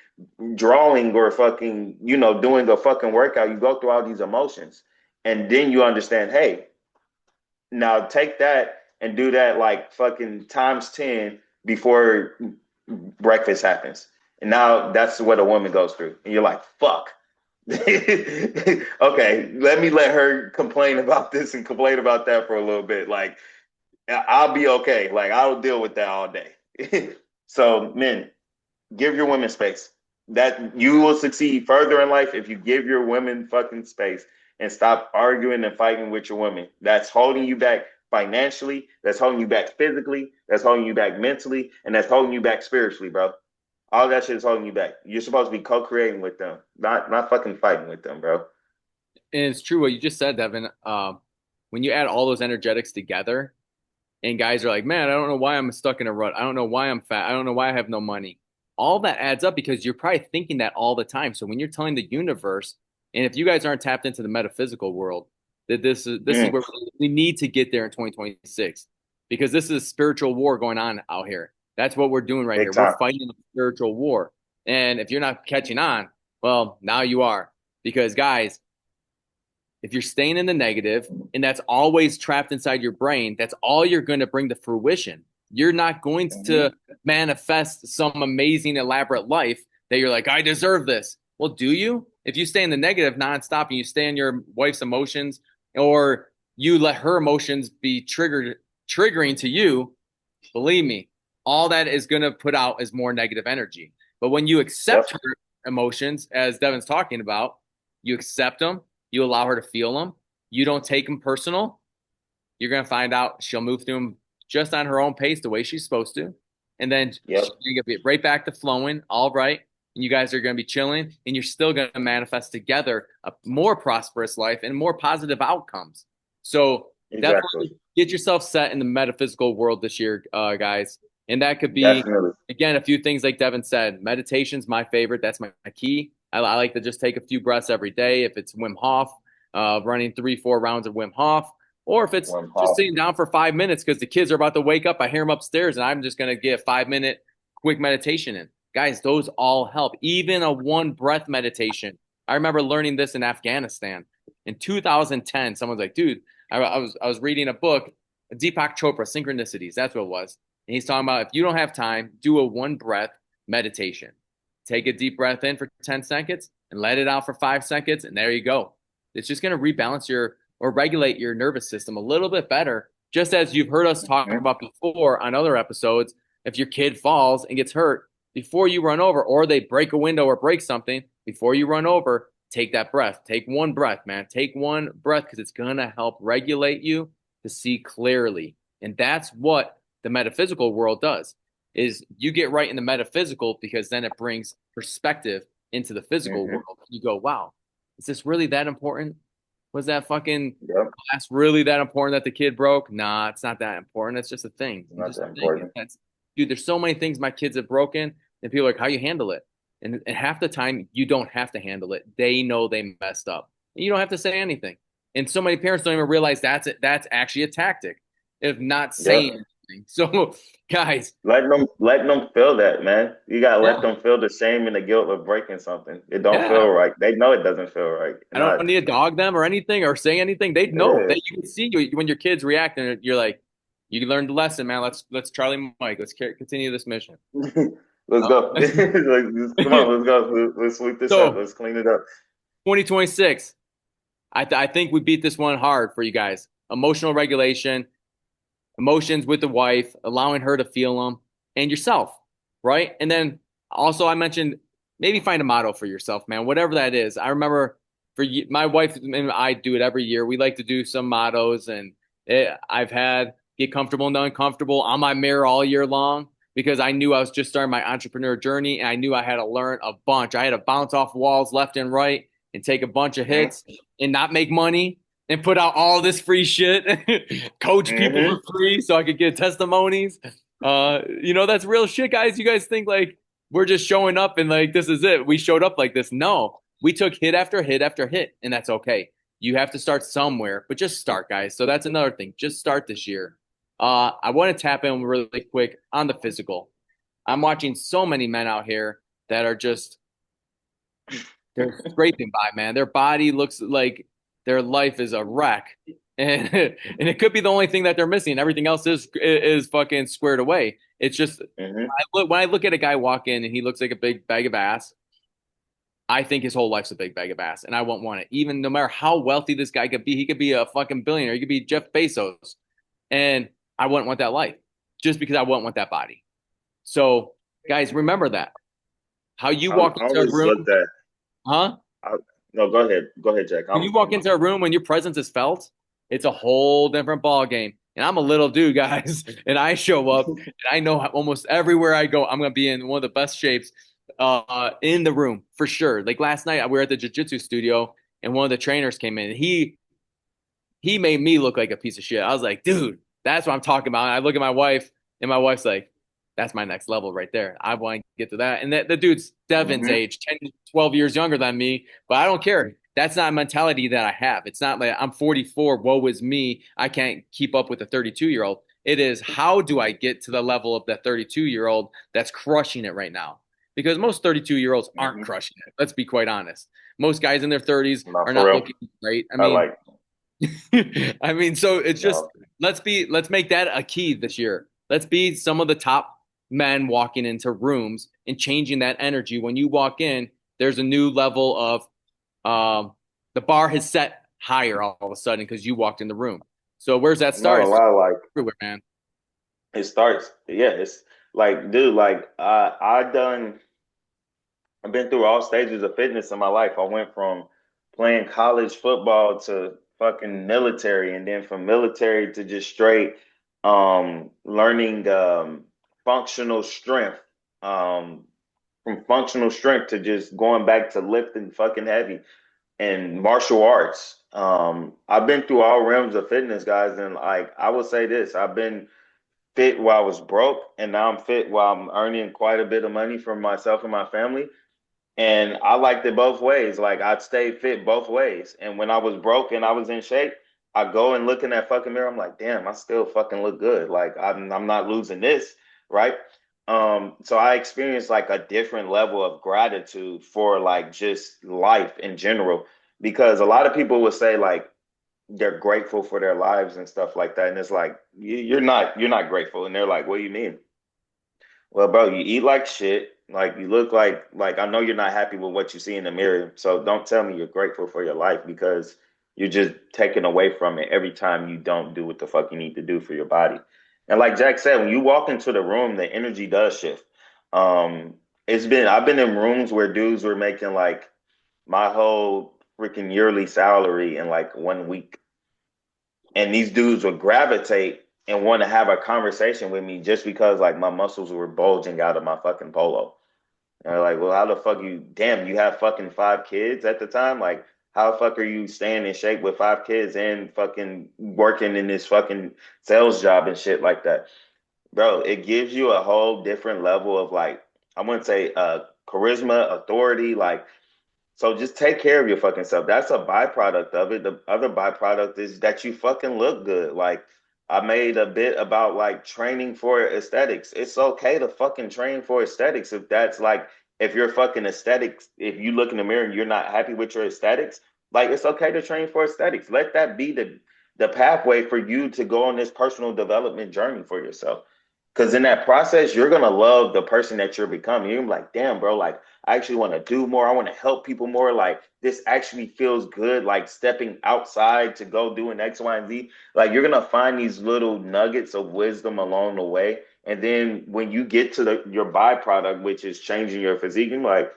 drawing or fucking, doing a fucking workout. You go through all these emotions. And then you understand, hey, now take that and do that like fucking times 10 before breakfast happens. And now that's what a woman goes through. And you're like, fuck. Okay, let her complain about this and complain about that for a little bit. Like, I'll be okay. Like, I'll deal with that all day. So, men, give your women space. That you will succeed further in life if you give your women fucking space and stop arguing and fighting with your women. That's holding you back financially, that's holding you back physically, that's holding you back mentally, and that's holding you back spiritually, bro. All that shit is holding you back. You're supposed to be co-creating with them, not fucking fighting with them, bro. And it's true what you just said, Devin. When you add all those energetics together, and guys are like, man, I don't know why I'm stuck in a rut. I don't know why I'm fat. I don't know why I have no money. All that adds up because you're probably thinking that all the time. So when you're telling the universe, and if you guys aren't tapped into the metaphysical world, that this is Mm, where we need to get there in 2026 because this is a spiritual war going on out here. That's what we're doing right big here. We're time. fighting a spiritual war. And if you're not catching on, well, now you are. Because guys, if you're staying in the negative and that's always trapped inside your brain, that's all you're going to bring to fruition. You're not going Mm-hmm. to manifest some amazing, elaborate life that you're like, I deserve this. Well, do you? If you stay in the negative nonstop and you stay in your wife's emotions or you let her emotions be triggering to you, believe me, all that is going to put out is more negative energy. But when you accept Yep, her emotions, as Devin's talking about, you accept them, you allow her to feel them, you don't take them personal, you're going to find out she'll move through them just on her own pace, the way she's supposed to. And then she's yep, going to get right back to flowing, all right. And you guys are going to be chilling, and you're still going to manifest together a more prosperous life and more positive outcomes. So exactly. definitely get yourself set in the metaphysical world this year, guys. And that could be, Definitely. again, a few things like Devin said. Meditation's my favorite. That's my key. I like to just take a few breaths every day. If it's Wim Hof, running 3, 4 rounds of Wim Hof, or if it's One just pop. sitting down for 5 minutes because the kids are about to wake up. I hear them upstairs, and I'm just going to get a 5 minute quick meditation in. Guys, those all help. Even a one breath meditation. I remember learning this in Afghanistan in 2010. Someone's like, dude, I was reading a book, Deepak Chopra, Synchronicities. That's what it was. And he's talking about if you don't have time, do a one breath meditation. Take a deep breath in for 10 seconds and let it out for 5 seconds. And there you go. It's just going to rebalance your or regulate your nervous system a little bit better. Just as you've heard us talk Hmm. about before on other episodes, if your kid falls and gets hurt, before you run over, or they break a window or break something, before you run over, take that breath. Take one breath, man. Take one breath because it's going to help regulate you to see clearly. And that's what the metaphysical world does is you get right in the metaphysical because then it brings perspective into the physical Hmm. world. You go, wow, is this really that important? Was that fucking Yep. glass really that important that the kid broke? Nah, it's not that important. It's just a thing. It's Not just that a thing. important. That's, dude, there's so many things my kids have broken, and people are like, how you handle it? And half the time, you don't have to handle it. They know they messed up. And you don't have to say anything. And so many parents don't even realize that's it. That's actually a tactic of not saying Yep. anything. So, guys, Letting them feel that, man. You gotta let yeah, them feel the shame and the guilt of breaking something. It don't feel yeah. right. They know it doesn't feel right. I And don't need to dog them or anything or say anything. They know. yeah. They you can see you when your kids react and you're like, you learned the lesson, man. Let's Charlie Mike. Let's continue this mission. Let's Uh, go. Come on, let's go. Let's sweep this up. so Let's clean it up. 2026. I think we beat this one hard for you guys. Emotional regulation, emotions with the wife, allowing her to feel them, and yourself, right? And then also I mentioned maybe find a motto for yourself, man, whatever that is. I remember my wife and I do it every year. We like to do some mottos, and I've had get comfortable and uncomfortable on my mirror all year long because I knew I was just starting my entrepreneur journey, and I knew I had to learn a bunch. I had to bounce off walls left and right and take a bunch of Hmm. hits and not make money and put out all this free shit, coach people Hmm. for free so I could get testimonies. That's real shit, guys. You guys think like we're just showing up and like this is it. We showed up like this. No, we took hit after hit after hit, and that's okay. You have to start somewhere, but just start, guys. So that's another thing. Just start this year. I want to tap in really quick on the physical. I'm watching so many men out here that are just they're scraping by, man. Their body looks like their life is a wreck, and and it could be the only thing that they're missing. Everything else is fucking squared away. It's just Hmm. when I look at a guy walk in and he looks like a big bag of ass. I think his whole life's a big bag of ass, and I won't want it. Even no matter how wealthy this guy could be, he could be a fucking billionaire. He could be Jeff Bezos, and I wouldn't want that life just because I wouldn't want that body. So, guys, remember that. How you I walk into a always room, looked at. huh? I, no, go ahead. Go ahead, Jack. When you walk into a room when your presence is felt, it's a whole different ball game. And I'm a little dude, guys, and I show up and I know almost everywhere I go, I'm gonna be in one of the best shapes in the room for sure. Like last night, we were at the jiu-jitsu studio and one of the trainers came in and he made me look like a piece of shit. I was like, dude, that's what I'm talking about. And I look at my wife, and my wife's like, that's my next level right there. I want to get to that. And the dude's Devin's Hmm. age, 10, 12 years younger than me, but I don't care. That's not a mentality that I have. It's not like I'm 44, woe is me. I can't keep up with a 32-year-old. It is how do I get to the level of that 32-year-old that's crushing it right now? Because most 32-year-olds aren't Hmm. crushing it. Let's be quite honest. Most guys in their 30s Not are for not real. looking great. I I mean, like. I mean, so it's just No. let's make that a key this year. Let's be some of the top men walking into rooms and changing that energy. When you walk in, there's a new level of um, the bar has set higher all of a sudden because you walked in the room. So where's that I'm not start? gonna It's lie. Like everywhere, man. it starts. Yeah. It's like, dude. Like I done. I've been through all stages of fitness in my life. I went from playing college football to fucking military, and then from military to just straight learning functional strength. Um, from functional strength to just going back to lifting fucking heavy and martial arts. I've been through all realms of fitness, guys, and like I will say this: I've been fit while I was broke, and now I'm fit while I'm earning quite a bit of money for myself and my family. And I liked it both ways. Like I'd stay fit both ways. And when I was broke and I was in shape, I go and look in that fucking mirror. I'm like, damn, I still fucking look good. Like I'm not losing this, right? So I experienced like a different level of gratitude for like just life in general. Because a lot of people would say like they're grateful for their lives and stuff like that. And it's like you're not grateful. And they're like, what do you mean? Well, bro, you eat like shit. Like you look like I know you're not happy with what you see in the mirror. So don't tell me you're grateful for your life because You're just taken away from it every time you don't do what the fuck you need to do for your body. And like Jack said, when you walk into the room, the energy does shift. Um, I've been in rooms where dudes were making like my whole freaking yearly salary in like 1 week. And these dudes would gravitate and want to have a conversation with me just because like my muscles were bulging out of my fucking polo. And they're like, well, how the fuck you have fucking 5 kids at the time? Like, how the fuck are you staying in shape with 5 kids and fucking working in this fucking sales job and shit like that? Bro, it gives you a whole different level of like, I wouldn't say charisma, authority, like so just take care of your fucking self. That's a byproduct of it. The other byproduct is that you fucking look good. Like I made a bit about like training for aesthetics. It's okay to fucking train for aesthetics if that's like if you're fucking aesthetics, if you look in the mirror and you're not happy with your aesthetics, like it's okay to train for aesthetics. Let that be the pathway for you to go on this personal development journey for yourself. Because in that process, you're gonna love the person that you're becoming. You're like, damn, bro, like I actually want to do more. I want to help people more. Like this actually feels good. Like stepping outside to go doing X, Y, and Z. Like you're gonna find these little nuggets of wisdom along the way. And then when you get to your byproduct, which is changing your physique, you're like,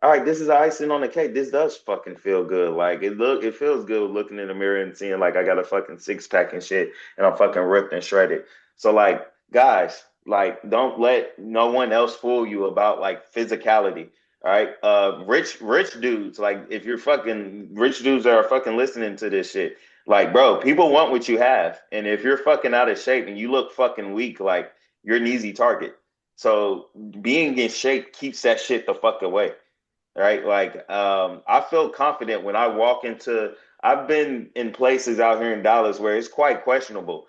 all right, this is icing on the cake. This does fucking feel good. Like it feels good looking in the mirror and seeing like I got a fucking 6 pack and shit, and I'm fucking ripped and shredded. So like, guys, like don't let no one else fool you about like physicality. All right. Rich dudes, like if you're fucking rich dudes that are fucking listening to this shit, like, bro, people want what you have. And if you're fucking out of shape and you look fucking weak, like you're an easy target. So being in shape keeps that shit the fuck away. Right. Like, I feel confident when I walk into, I've been in places out here in Dallas where it's quite questionable.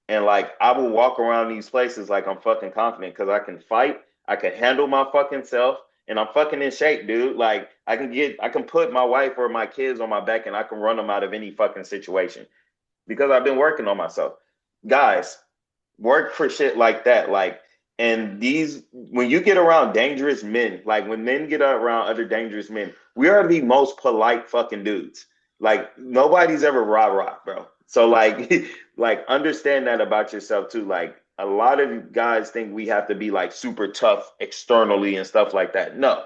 And like I will walk around these places like I'm fucking confident because I can fight, I can handle my fucking self, and I'm fucking in shape, dude. Like I can put my wife or my kids on my back and I can run them out of any fucking situation because I've been working on myself. Guys, work for shit like that. Like, and these, when you get around dangerous men, like when men get around other dangerous men, we are the most polite fucking dudes. Like, nobody's ever rah rah, bro. So, like, like, understand that about yourself too. Like, a lot of guys think we have to be like super tough externally and stuff like that. No,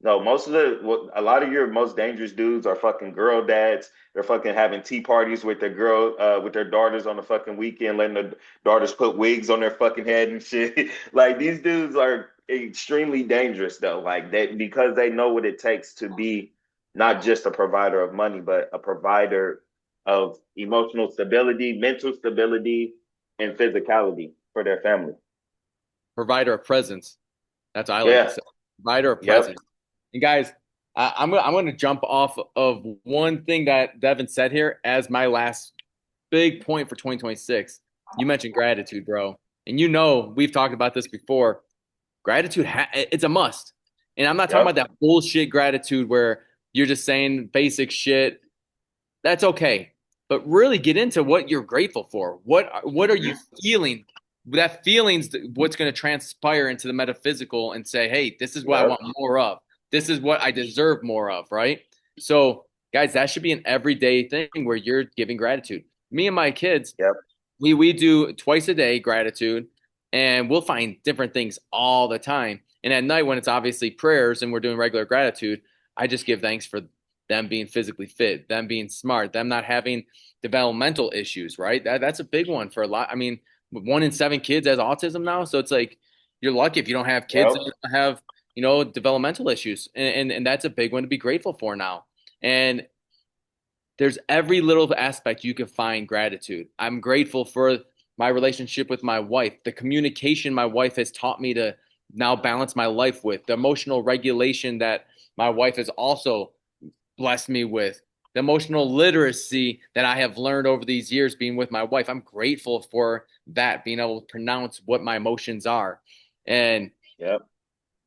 no, a lot of your most dangerous dudes are fucking girl dads. They're fucking having tea parties with with their daughters on the fucking weekend, letting the daughters put wigs on their fucking head and shit. Like these dudes are extremely dangerous though. Like they because they know what it takes to be not just a provider of money, but a provider of emotional stability, mental stability, and physicality for their family. Provider of presence. That's what I like to Yeah. say. Provider of Yep. presence. And guys, I'm gonna jump off of one thing that Devin said here as my last big point for 2026. You mentioned gratitude, bro, and you know we've talked about this before. Gratitude, it's a must, and I'm not talking about Yep. that bullshit gratitude where you're just saying basic shit. That's okay, but really get into what you're grateful for. What are you Mm-hmm. feeling? That feeling's what's going to transpire into the metaphysical and say, hey, this is what I want Yep. more of. This is what I deserve more of, right? So, guys, that should be an everyday thing where you're giving gratitude. Me and my kids, Yep. we do twice a day gratitude, and we'll find different things all the time. And at night, when it's obviously prayers and we're doing regular gratitude, I just give thanks for them being physically fit, them being smart, them not having developmental issues, right? That's a big one for a lot. I mean, 1 in 7 kids has autism now, so it's like you're lucky if you don't have kids Yep. that have developmental issues, and that's a big one to be grateful for now. And there's every little aspect you can find gratitude. I'm grateful for my relationship with my wife, the communication my wife has taught me to now balance my life with, the emotional regulation that my wife has also blessed me with, the emotional literacy that I have learned over these years being with my wife. I'm grateful for that, being able to pronounce what my emotions are. And Yep.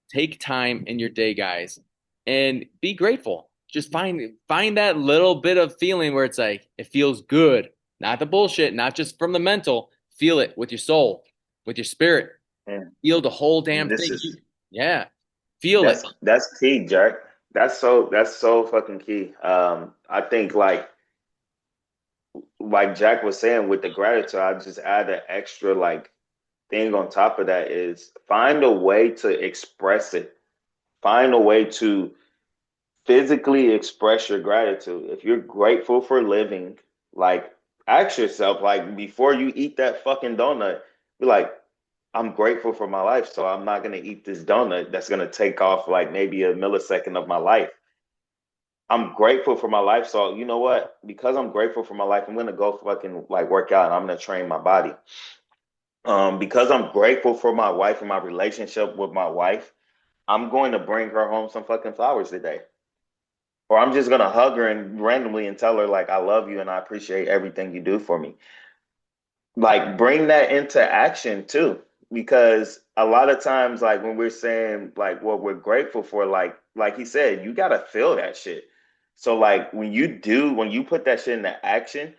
take time in your day, guys, and be grateful. Just find that little bit of feeling where it's like it feels good, not the bullshit, not just from the mental. Feel it with your soul, with your spirit. And Feel the whole damn this thing. is Yeah, feel it. that's key, Jack. That's so fucking key. I think like like Jack was saying with the gratitude, I just add an extra like thing on top of that is find a way to express it. Find a way to physically express your gratitude. If you're grateful for living, like ask yourself, like before you eat that fucking donut, be like, I'm grateful for my life, so I'm not gonna eat this donut that's gonna take off like maybe a millisecond of my life. I'm grateful for my life, so you know what? Because I'm grateful for my life, I'm gonna go fucking like work out and I'm gonna train my body. Because I'm grateful for my wife and my relationship with my wife, I'm going to bring her home some fucking flowers today. Or I'm just gonna hug her and randomly and tell her like I love you and I appreciate everything you do for me. Like bring that into action too. Because a lot of times like when we're saying like what we're grateful for, like he said, you gotta feel that shit. So like when you put that shit into action,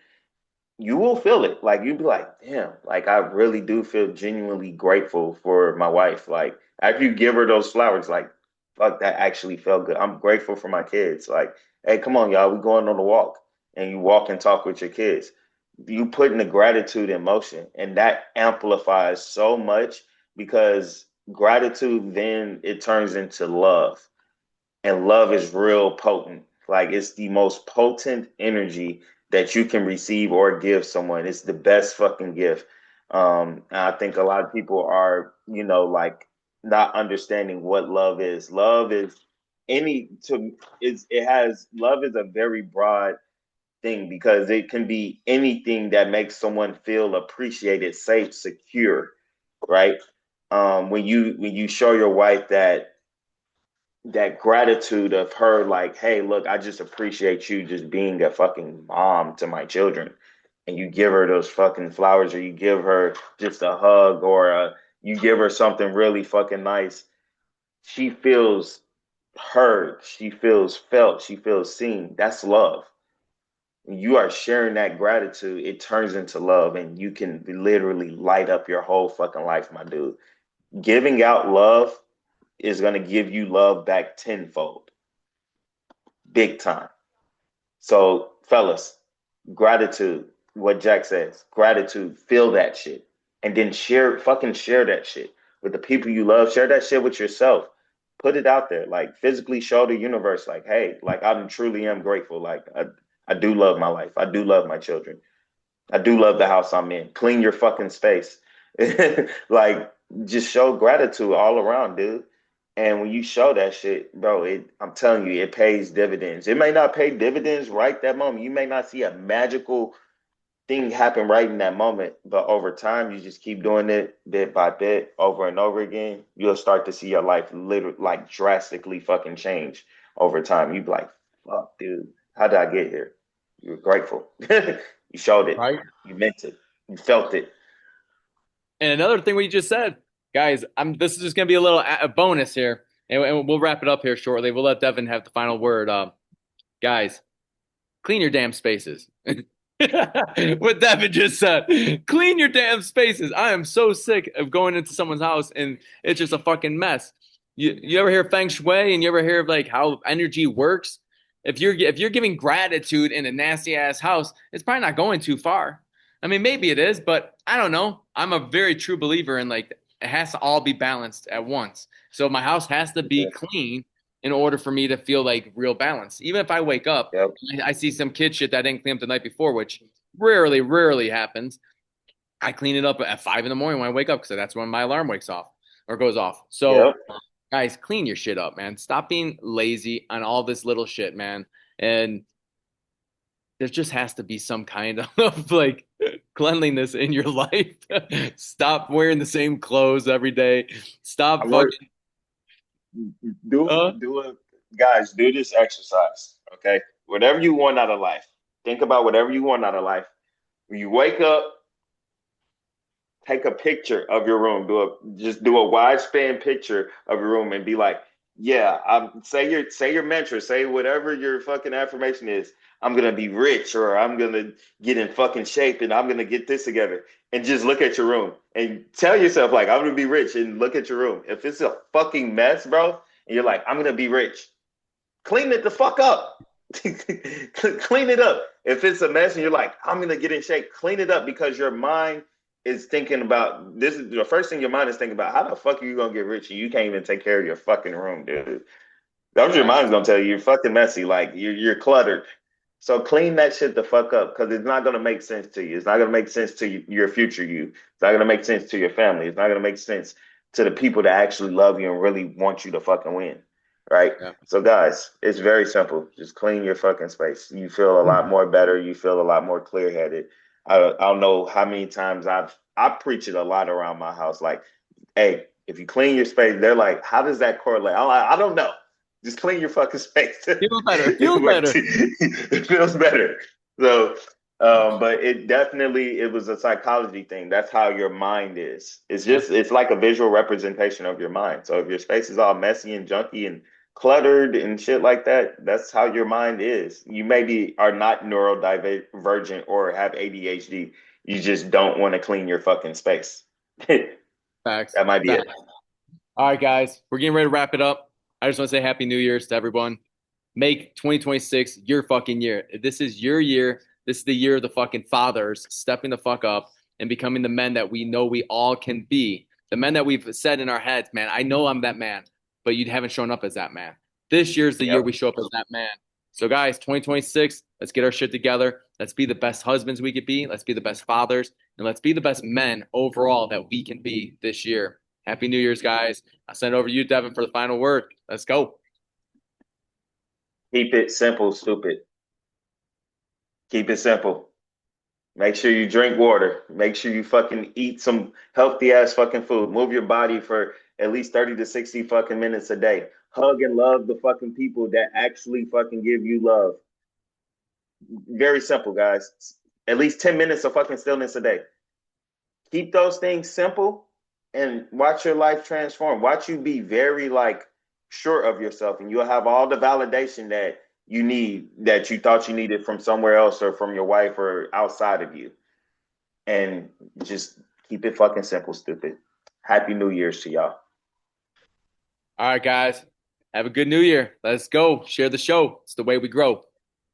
you will feel it. Like you'd be like, damn, like I really do feel genuinely grateful for my wife. Like after you give her those flowers, like fuck, that actually felt good. I'm grateful for my kids. Like, hey, come on, y'all, we going on a walk, and you walk and talk with your kids. You put in the gratitude in motion, and that amplifies so much because gratitude then it turns into love, and love is real potent. Like it's the most potent energy that you can receive or give someone. It's the best fucking gift. And I think a lot of people are, like not understanding what love is. Love is any to is it has love is a very broad thing because it can be anything that makes someone feel appreciated, safe, secure, right? When you show your wife that gratitude of her like, hey, look, I just appreciate you just being a fucking mom to my children, and you give her those fucking flowers or you give her just a hug or you give her something really fucking nice, she feels heard, she feels felt, she feels seen. That's love. When you are sharing that gratitude, it turns into love and you can literally light up your whole fucking life, my dude. Giving out love is going to give you love back tenfold, big time. So, fellas, gratitude, what Jack says, gratitude, feel that shit. And then share that shit with the people you love. Share that shit with yourself. Put it out there. Like, physically show the universe, like, hey, like, I truly am grateful. Like, I do love my life. I do love my children. I do love the house I'm in. Clean your fucking space. Like, just show gratitude all around, dude. And when you show that shit, bro, I'm telling you, it pays dividends. It may not pay dividends right that moment. You may not see a magical thing happen right in that moment, but over time, you just keep doing it bit by bit over and over again. You'll start to see your life literally like drastically fucking change over time. You be like, fuck, dude, how did I get here? You're grateful. You showed it. Right. You meant it. You felt it. And another thing we just said, guys, this is just gonna be a little a bonus here, and we'll wrap it up here shortly. We'll let Devin have the final word. Guys, clean your damn spaces. What Devin just said. Clean your damn spaces. I am so sick of going into someone's house and it's just a fucking mess. You ever hear feng shui and you ever hear of like how energy works? If you're giving gratitude in a nasty ass house, it's probably not going too far. I mean, maybe it is, but I don't know. I'm a very true believer in like it has to all be balanced at once. So my house has to be Yeah. clean in order for me to feel like real balance. Even if I wake up, Yep. I see some kid shit that I didn't clean up the night before, which rarely happens. I clean it up at 5 in the morning when I wake up because that's when my alarm wakes off or goes off. So, Yep. guys, clean your shit up, man. Stop being lazy on all this little shit, man. And there just has to be some kind of like cleanliness in your life. Stop wearing the same clothes every day. I Stop want fucking. do Uh, do it, guys. Do this exercise, okay? Whatever you want out of life. Think about whatever you want out of life. When you wake up, take a picture of your room. Do a wide span picture of your room and be like, yeah, say your mantra, say whatever your fucking affirmation is. I'm gonna be rich, or I'm gonna get in fucking shape, and I'm gonna get this together. And just look at your room and tell yourself like, I'm gonna be rich, and look at your room. If it's a fucking mess, bro, and you're like, I'm gonna be rich, clean it the fuck up. Clean it up. If it's a mess and you're like, I'm gonna get in shape, clean it up because your mind is thinking about this. Is the first thing your mind is thinking about. How the fuck are you gonna get rich and you can't even take care of your fucking room, dude? That's what your Facts. mind's gonna tell you. You're fucking messy. Like you're cluttered. So clean that shit the fuck up because it's not gonna make sense to you. It's not gonna make sense to your future you. It's not gonna make sense to your family. It's not gonna make sense to the people that actually love you and really want you to fucking win. Right? Yeah. So guys, it's very simple. Just clean your fucking space. You feel a lot more better. You feel a lot more clear headed. I don't know how many times I preach it a lot around my house. Like, hey, if you clean your space, they're like, how does that correlate? I don't know. Just clean your fucking space. Feels better. It Feels works. better. It feels better. So, but it was a psychology thing. That's how your mind is. Yeah. It's like a visual representation of your mind. So if your space is all messy and junky and cluttered and shit like that, that's how your mind is. You maybe are not neurodivergent or have ADHD. You just don't want to clean your fucking space. Facts. That might be it. Facts. All right, guys, we're getting ready to wrap it up. I just want to say Happy New Year's to everyone. Make 2026 your fucking year. This is your year. This is the year of the fucking fathers stepping the fuck up and becoming the men that we know we all can be. The men that we've said in our heads, man, I know I'm that man, but you haven't shown up as that man. This year's the year Yep. we show up as that man. So, guys, 2026, let's get our shit together. Let's be the best husbands we could be. Let's be the best fathers. And let's be the best men overall that we can be this year. Happy New Year's, guys. I'll send it over to you, Devin, for the final word. Let's go. Keep it simple, stupid. Keep it simple. Make sure you drink water. Make sure you fucking eat some healthy ass fucking food. Move your body for at least 30 to 60 fucking minutes a day. Hug and love the fucking people that actually fucking give you love. Very simple, guys. At least 10 minutes of fucking stillness a day. Keep those things simple and watch your life transform. Watch you be very like sure of yourself and you'll have all the validation that you need that you thought you needed from somewhere else or from your wife or outside of you. And just keep it fucking simple, stupid. Happy New Year's to y'all. All right, guys. Have a good new year. Let's go. Share the show. It's the way we grow.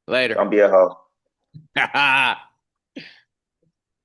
Later. Don't be a hoe.